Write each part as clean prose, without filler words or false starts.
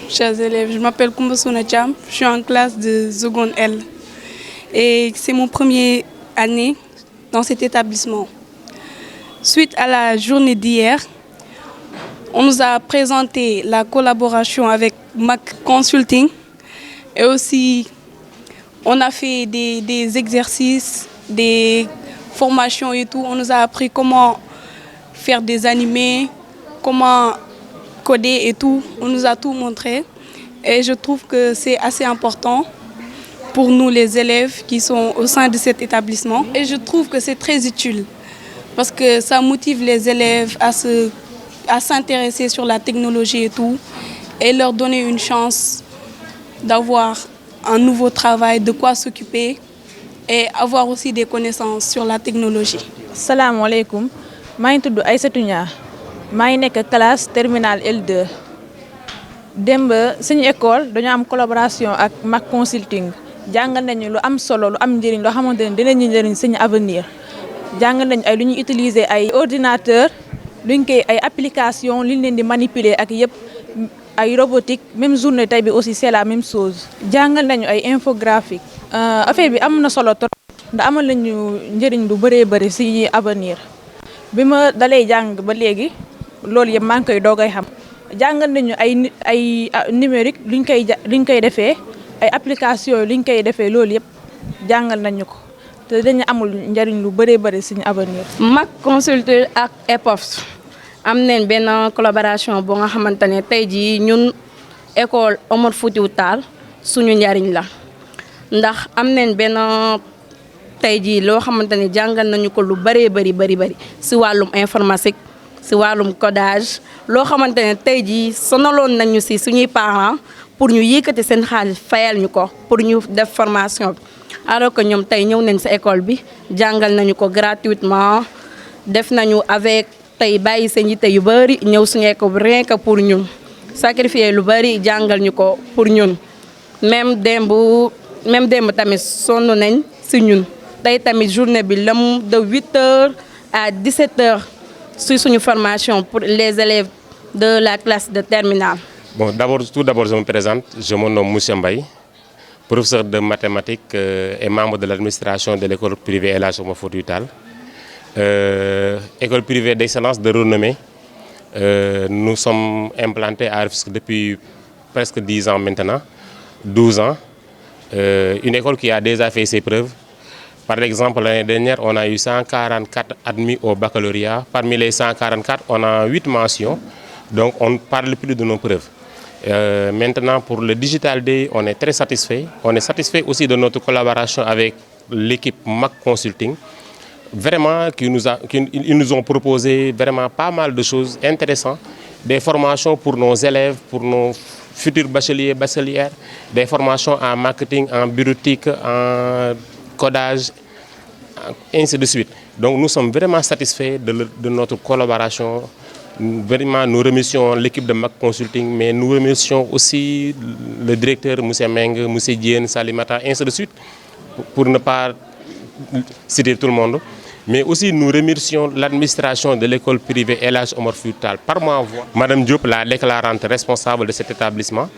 chers élèves. Je m'appelle Koumba Sounacham, je suis en classe de seconde L. Et c'est mon première année dans cet établissement. Suite à la journée d'hier, on nous a présenté la collaboration avec Mac Consulting et aussi on a fait des exercices, des formations et tout. On nous a appris comment faire des animés, comment coder et tout. On nous a tout montré et je trouve que c'est assez important pour nous les élèves qui sont au sein de cet établissement. Et je trouve que c'est très utile parce que ça motive les élèves à s'intéresser sur la technologie et tout et leur donner une chance d'avoir un nouveau travail, de quoi s'occuper et avoir aussi des connaissances sur la technologie. Salam alaikum, je suis Aïssatou Nia, je suis en classe terminale L2. Demb suñu école dañu am collaboration ak Mac Consulting. Jàngal nañu lu am solo lu am njëriñ loo xamante ne dinañu njëriñ suñu avenir. Jàngal nañu ay lu ñuy utiliser ay ordinateur, luñ koy ay application liñ leen di manipuler ak yëpp ay robotique, même journée tey bi aussi c'est la même chose. Jàngal nañu ay infographique. Affaire bi am na solo trop ndax amal nañu njëriñ lu bëree bëri si avenir. Bi ma dalee jàng ba léegi loolu yëpp maa ngi koy doogay xam. Jàngal nañu ay numérique luñ koy defee ay application luñ koy defee loolu yëpp jàngal nañu ko te dañu amul njëriñ lu bëree bëri suñu avenir. Mac Consulting ak EPOF am nañ benn collaboration boo nga xamante ne tey jii ñun école Omar Foutiyou Tall suñu njariñ la ndax am nañ benn tey jii loo xamante ne jàngal nañu ko lu bëree bëri si wàllum informatique si wàllum codage loo xamante ne tey jii sonaloon nañu si suñuy parents pour ñu yëkkati seen xaalis fayal ñu ko pour ñu def formation bi alors que ñoom tey ñëw nañ sa école bi jàngal nañu ko gratuitement def nañu avec tey bàyyi seen yitte yu bëri ñëw suñu école bi rien que pour ñun sacrifier lu bëri jàngal ñu ko pour ñun même démb tamit sonn nañ si ñun tey tamit journée bi lam de 8h à 17h sur suñu formation pour les élèves de la classe de terminale. Bon, tout d'abord, je me présente. Je me nomme Moussa Mbaye, professeur de mathématiques et membre de l'administration de l'école privée El Hadji Omar Foutiyou Tall. École privée d'excellence de renommée. Nous sommes implantés à Rufisque depuis presque 10 ans maintenant, 12 ans. Une école qui a déjà fait ses preuves. Par exemple, l'année dernière, on a eu 144 admis au baccalauréat. Parmi les 144, on a 8 mentions. Donc, on ne parle plus de nos preuves. Maintenant, pour le Digital Day, on est très satisfait. On est satisfait aussi de notre collaboration avec l'équipe Mac Consulting. Vraiment, ils nous ont proposé vraiment pas mal de choses intéressantes. Des formations pour nos élèves, pour nos futurs bacheliers, bachelières. Des formations en marketing, en bureautique, en codage, ainsi de suite. Donc, nous sommes vraiment satisfaits de notre collaboration. Vraiment, nous remercions l'équipe de Mac Consulting, mais nous remercions aussi le directeur, M. Meng, M. Diène, Salimata, ainsi de suite, pour ne pas citer tout le monde. Mais aussi, nous remercions l'administration de l'école privée El Hadji Omar Foutiyou Tall. Par ma voix, Mme Diop, la déclarante responsable de cet établissement,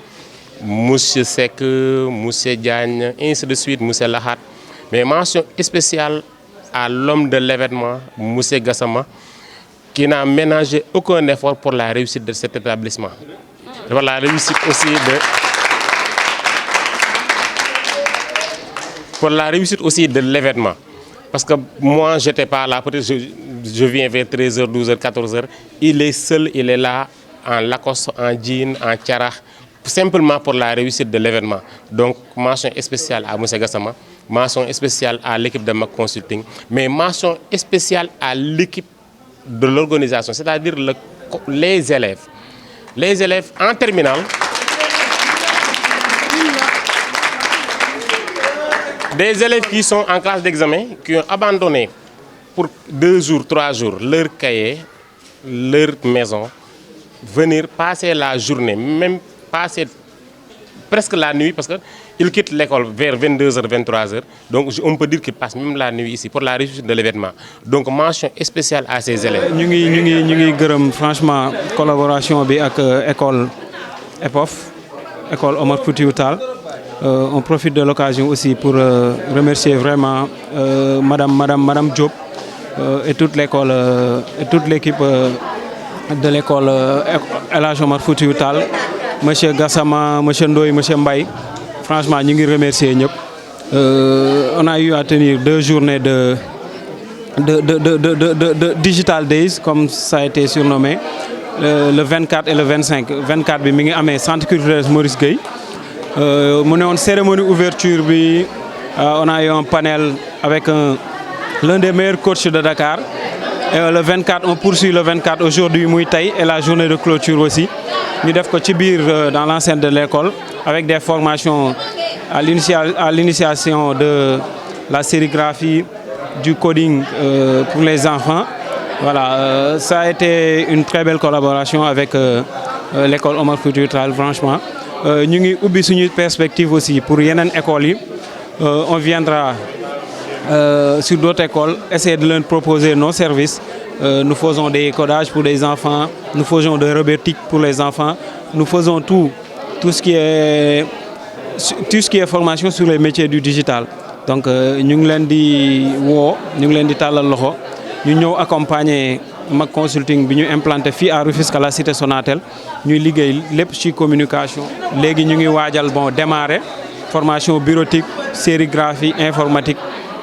M. Sek, M. Diagne, ainsi de suite, M. Lahat. Mais mention spéciale à l'homme de l'événement, M. Gassama, qui n'a ménagé aucun effort pour la réussite de cet établissement. Pour la réussite aussi de l'événement. Parce que moi, je n'étais pas là, peut-être je viens vers 13h, 12h, 14h. Il est seul, il est là, en Lacoste, en jean, en tiara, simplement pour la réussite de l'événement. Donc, mention spéciale à M. Gassama, mention spéciale à l'équipe de Mac Consulting, mais mention spéciale à l'équipe de l'organisation, c'est-à-dire les élèves. Les élèves en terminale, des élèves qui sont en classe d'examen, qui ont abandonné pour 2 jours, 3 jours leur cahier, leur maison, venir passer la journée, même passer presque la nuit, parce qu'ils quittent l'école vers 22h, 23h. Donc on peut dire qu'ils passent même la nuit ici pour la réussite de l'événement. Donc mention spéciale à ces élèves. Nous avons franchement collaboration avec l'école EPOF école Omar Foutiyou Tall. On profite de l'occasion aussi pour remercier vraiment Madame Diop et toute l'école, toute l'équipe de l'école El Hadj Omar Foutiyou Tall, Monsieur Gassama, Monsieur Ndoye, Monsieur Mbaye. Franchement, nous nous remercions. On a eu à tenir 2 journées de Digital Days, comme ça a été surnommé, le 24 et le 25. 24 bi mi ngi amé centre culturel Maurice Gueye. Mu né won cérémonie ouverture bi, on a eu un panel avec l'un des meilleurs coachs de Dakar. Et le 24, on poursuit le 24 aujourd'hui muy tay et la journée de clôture aussi. Ñu def ko ci biir dans l'enceinte de l'école avec des formations à l'initiation de la sérigraphie, du coding pour les enfants. Voilà, ça a été une très belle collaboration avec l'école Omar Foutiyou Tall, franchement. Nous avons une perspective aussi pour yeneen écoles. On viendra sur d'autres écoles, essayer de leur proposer nos services. Nous faisons des codages pour les enfants, nous faisons de robotique pour les enfants, nous faisons tout ce qui est formation sur les métiers du digital. Donc nous nous accompagner Mac Consulting bi ñu implanté fii à Rufisque à la cité Sonatel ñuy liggéey lépp ci communication. Léegi ñu ngi waajal démarrer formation bureautique, sérigraphie, informatique.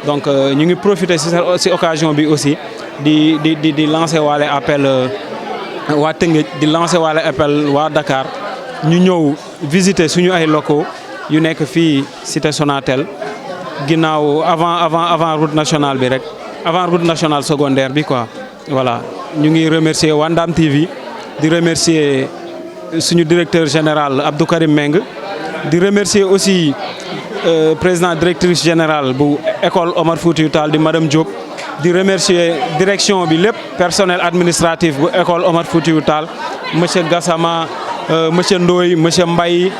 Donc ñu ngi profiter ci occasion bi aussi di lancer waale appel waa Tëngéej di lancer waale appel waa Dakar ñu ñëw visiter suñu ay locaux yu nekk fii cité Sonatel ginnaaw avant route nationale bi rek avant route nationale secondaire bi quoi. Voilà, ñu ngi remercier Wandam TV, di remercier suñu directeur général Abdou Karim Meng, di remercier aussi président directrice générale bu école Omar Foutiyou Tall di Madame Diop, di remercier direction bi lépp personnel administratif bu école Omar Foutiyou Tall, monsieur Gassama, monsieur Ndoye, monsieur Mbaye,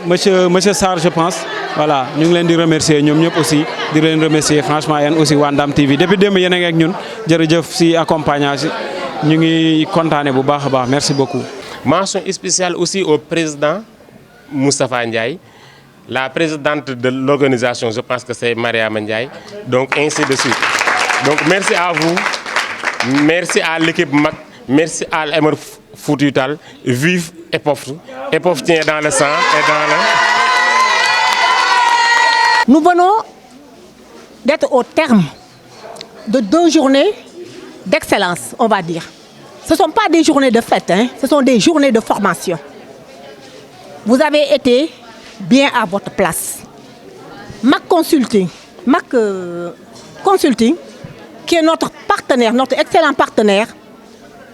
monsieur Sarr je pense. Voilà, ñu ngi leen di remercier ñoom ñëpp aussi di leen remercier franchement yéen aussi Wandam TV depuis démb yéen a ngi ak ñun jërëjëf si accompagnage ñu ngi kontaane bu baax a baax merci beaucoup. Mention spéciale aussi au président Moustapha Ndiaye, la présidente de l'organisation, je pense que c'est Mariama Ndiaye, donc ainsi de suite. Donc merci à vous, merci à l'équipe MAC, merci à Omar Foutiyou Tall, vive EPOF. EPOF tient dans le sang et dans le... Nous venons d'être au terme de 2 journées d'excellence, on va dire. Ce ne sont pas des journées de fête, hein, ce sont des journées de formation. Vous avez été bien à votre place. Mac Consulting, qui est notre partenaire, notre excellent partenaire,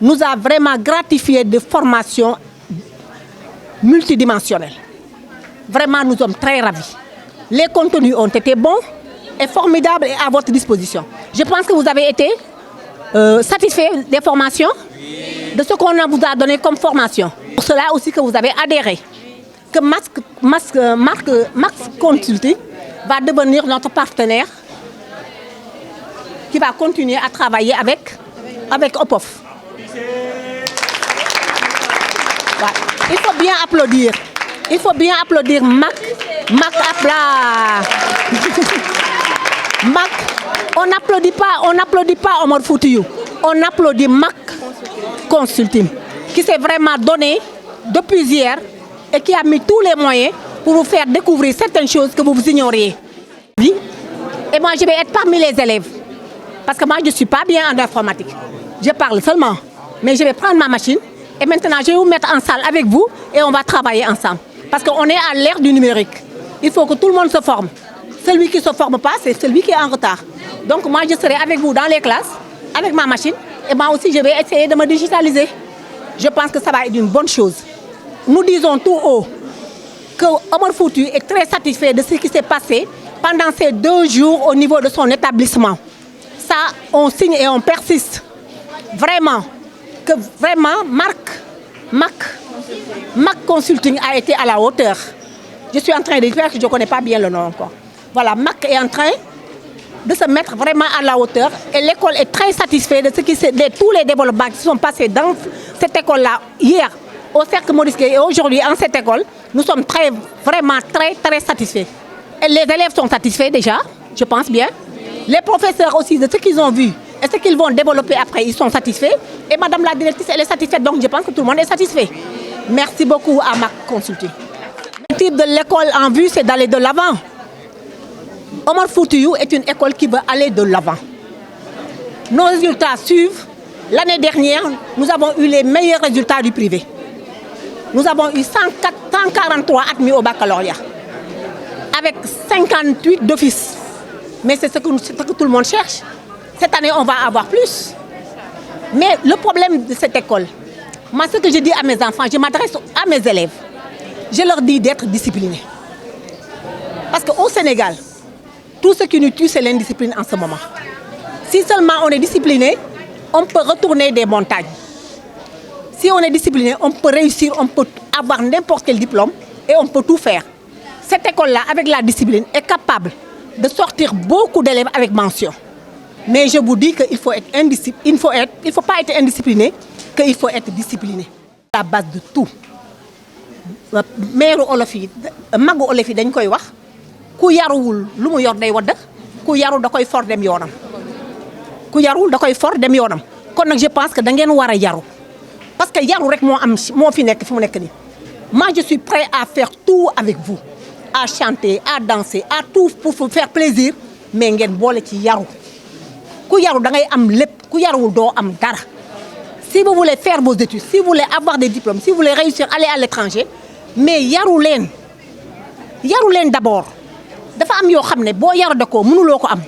nous a vraiment gratifié de formations multidimensionnelles. Vraiment, nous sommes très ravis. Les contenus ont été bons et formidables et à votre disposition. Je pense que vous avez été satisfait des formations, de ce qu'on vous a donné comme formation. Pour cela aussi que vous avez adhéré, que Mac Consulting va devenir notre partenaire qui va continuer à travailler avec OPOF. Voilà. Il faut bien applaudir. Il faut bien applaudir Mac on n'applaudit pas Omar Foutiyou, on applaudit Mac Consulting qui s'est vraiment donné depuis hier et qui a mis tous les moyens pour vous faire découvrir certaines choses que vous ignoriez. Et moi je vais être parmi les élèves parce que moi je ne suis pas bien en informatique. Je parle seulement, mais je vais prendre ma machine et maintenant je vais vous mettre en salle avec vous et on va travailler ensemble. Parce qu'on est à l'ère du numérique. Il faut que tout le monde se forme. Celui qui ne se forme pas, c'est celui qui est en retard. Donc moi, je serai avec vous dans les classes, avec ma machine. Et moi aussi, je vais essayer de me digitaliser. Je pense que ça va être une bonne chose. Nous disons tout haut que Omar Foutiyou est très satisfait de ce qui s'est passé pendant ces 2 jours au niveau de son établissement. Ça, on signe et on persiste. Vraiment, que vraiment, Mac Consulting a été à la hauteur. Je suis en train de dire que je ne connais pas bien le nom encore. Voilà, Mac est en train de se mettre vraiment à la hauteur et l'école est très satisfaite de tous les développements qui sont passés dans cette école-là hier au cercle Maurice Gueye. Et aujourd'hui, en cette école, nous sommes vraiment très satisfaits. Et les élèves sont satisfaits déjà, je pense bien. Les professeurs aussi, de ce qu'ils ont vu et ce qu'ils vont développer après, ils sont satisfaits. Et Madame la directrice, elle est satisfaite, donc je pense que tout le monde est satisfait. Merci beaucoup à Mac Consulting. Le type de l'école en vue, c'est d'aller de l'avant. Omar Foutiyou est une école qui veut aller de l'avant. Nos résultats suivent. L'année dernière, nous avons eu les meilleurs résultats du privé. Nous avons eu 143 admis au baccalauréat, avec 58 d'office. Mais c'est ce que tout le monde cherche. Cette année, on va avoir plus. Mais le problème de cette école, moi, ce que je dis à mes enfants, je m'adresse à mes élèves, je leur dis d'être disciplinés. Parce qu'au Sénégal, tout ce qui nous tue, c'est l'indiscipline en ce moment. Si seulement on est discipliné, on peut retourner des montagnes. Si on est discipliné, on peut réussir, on peut avoir n'importe quel diplôme et on peut tout faire. Cette école-là, avec la discipline, est capable de sortir beaucoup d'élèves avec mention. Mais je vous dis qu'il faut être il faut pas être indiscipliné, qu'il faut être discipliné. La base de tout. Maire olof yi magu olof yi dañ koy wax ku yaruwul lu mu yor day wadd ku yaru da koy for dem yoonam ku yarul da koy for dem yoonam kon nag je pense que da ngeen war a yaru parce que yaru rek moo fi nekk fi mu nekk nii. Moi je suis prêt à faire tout avec vous, à chanter, à danser, à tout pour vous faire plaisir, mais ngeen boole ci yaru ku yaru da ngay am lépp ku yaruwul doo am dara. Si vous voulez faire vos études, si vous voulez avoir des diplômes, si vous voulez réussir aller à l'étranger, mais yaru leen d'abord. Dafa am yoo xam ne boo yaru da ko mënuloo ko am.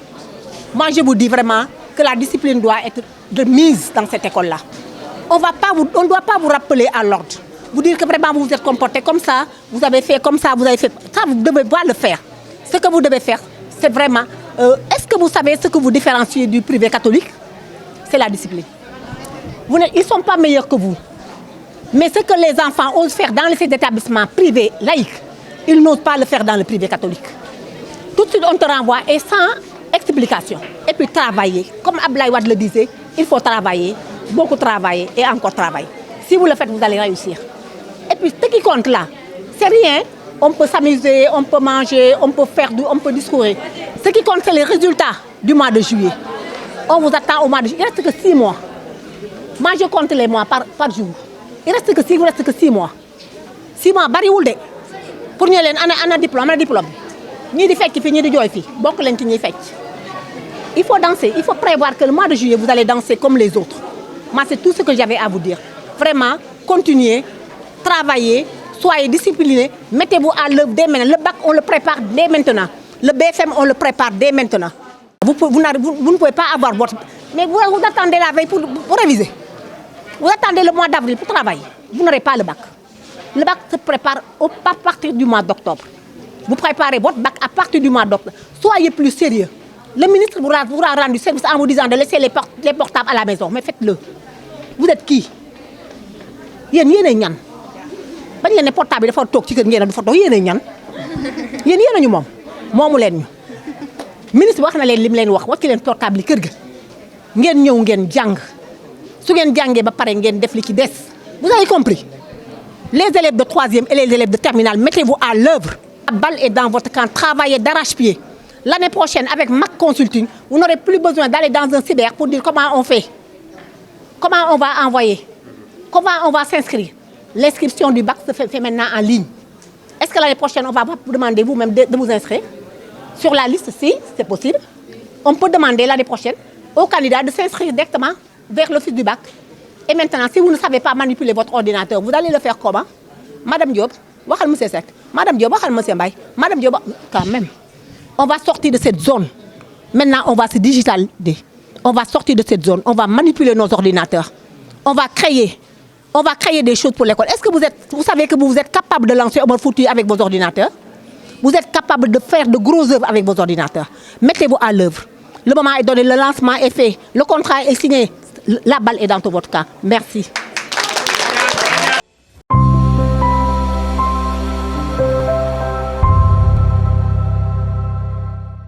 Moi je vous dis vraiment que la discipline doit être de mise dans cette école-là. On ne doit pas vous rappeler à l'ordre. Vous dire que vraiment vous vous êtes comporté comme ça, vous avez fait comme ça, vous avez fait ça, vous ne devez pas le faire. Ce que vous devez faire, c'est vraiment... est-ce que vous savez ce que vous différenciez du privé catholique? C'est la discipline. Ils ne sont pas meilleurs que vous. Mais ce que les enfants osent faire dans ces établissements privés laïcs, ils n'osent pas le faire dans le privé catholique. Tout de suite, on te renvoie et sans explication. Et puis travailler. Comme Abdoulaye Wade le disait, il faut travailler, beaucoup travailler et encore travailler. Si vous le faites, vous allez réussir. Et puis ce qui compte là, c'est rien. On peut s'amuser, on peut manger, on peut discourir. Ce qui compte, c'est les résultats du mois de juillet. On vous attend au mois de juillet. Il ne reste que 6 mois. Moi, je compte les mois par jour. Il ne reste que 6 mois. 6 mois, bariwul de. Pour nous, on a diplôme. Ni di fecc fi ni di joy fi bokk len ci ñi fecc. Il faut danser, il faut prévoir que le mois de juillet vous allez danser comme les autres. Moi c'est tout ce que j'avais à vous dire. Vraiment, continuez, travaillez, soyez disciplinés, mettez-vous à l'œuvre dès maintenant. Le bac on le prépare dès maintenant. Le BFM on le prépare dès maintenant. Vous ne pouvez pas avoir votre... Mais vous attendez la veille pour réviser. Vous attendez le mois d'avril pour travailler. Vous n'aurez pas le bac. Le bac se prépare à partir du mois d'octobre. Vous préparez votre bac à partir du mois d'octobre. Soyez plus sérieux. Le ministre vous a rendu service en vous disant de laisser les portables à la maison. Mais faites-le. Vous êtes qui? Yéen yéenay ñan. Bañ leen ne portable dafa toog ci kër ngeen du fa toog yéenay ñan. Yéen ñu moom. Moomu leen ñu. Ministre wax na leen lim leen wax ci leen portable yi kër ga. Ngeen ñëw ngeen jàng. Su ngeen jàngee ba pare ngeen def li ci des. Vous avez compris? Les élèves de 3e et les élèves de terminale, mettez-vous à l'œuvre. La balle est dans votre camp, travaillez d'arrache-pied. L'année prochaine, avec Mac Consulting, vous n'aurez plus besoin d'aller dans un cyber pour dire comment on fait. Comment on va envoyer. Comment on va s'inscrire. L'inscription du bac se fait maintenant en ligne. Est-ce que l'année prochaine, on va vous demander vous-même de vous inscrire? Sur la liste, si, c'est possible. On peut demander l'année prochaine aux candidats de s'inscrire directement vers l'office du bac. Et maintenant, si vous ne savez pas manipuler votre ordinateur, vous allez le faire comment? Madame Diop, waxal monsieur Seck. Madame Diop, waxal monsieur Mbaye. Madame Diop, quand même. On va sortir de cette zone. Maintenant, on va se digitaliser. On va sortir de cette zone. On va manipuler nos ordinateurs. On va créer des choses pour l'école. Est-ce que vous savez que vous êtes capable de lancer Omar Foutiyou avec vos ordinateurs? Vous êtes capable de faire de gros œuvres avec vos ordinateurs. Mettez-vous à l'œuvre. Le moment est donné, le lancement est fait, le contrat est signé. La balle est dans tout votre camp. Merci.